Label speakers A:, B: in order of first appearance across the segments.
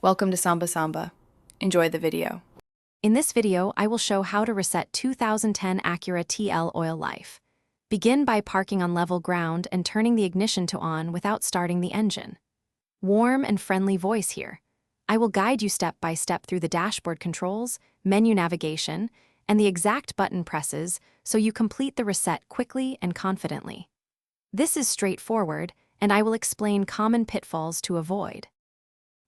A: Welcome to Samba Samba. Enjoy the video.
B: In this video, I will show how to reset 2010 Acura TL oil life. Begin by parking on level ground and turning the ignition to on without starting the engine. Warm and friendly voice here. I will guide you step by step through the dashboard controls, menu navigation, and the exact button presses so you complete the reset quickly and confidently. This is straightforward, and I will explain common pitfalls to avoid.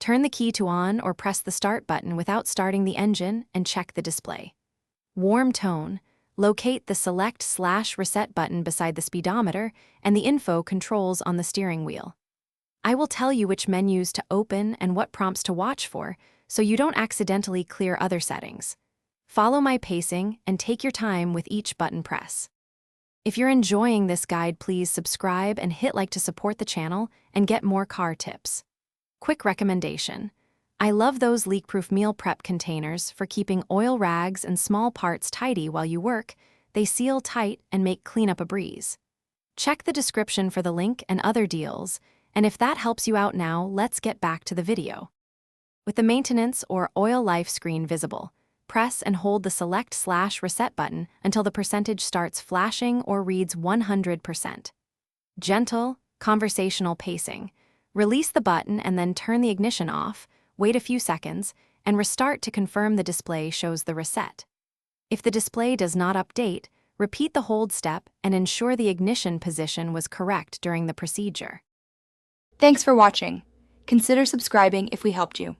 B: Turn the key to on or press the start button without starting the engine and check the display. Warm tone. Locate the select/reset button beside the speedometer and the info controls on the steering wheel. I will tell you which menus to open and what prompts to watch for so you don't accidentally clear other settings. Follow my pacing and take your time with each button press. If you're enjoying this guide, please subscribe and hit like to support the channel and get more car tips. Quick recommendation. I love those leak-proof meal prep containers for keeping oil rags and small parts tidy while you work. They seal tight and make cleanup a breeze. Check the description for the link and other deals, and if that helps you out now, let's get back to the video. With the maintenance or oil life screen visible, press and hold the select/reset button until the percentage starts flashing or reads 100%. Gentle, conversational pacing. Release the button and then turn the ignition off, wait a few seconds, and restart to confirm the display shows the reset. If the display does not update, repeat the hold step and ensure the ignition position was correct during the procedure.
C: Thanks for watching. Consider subscribing if we helped you.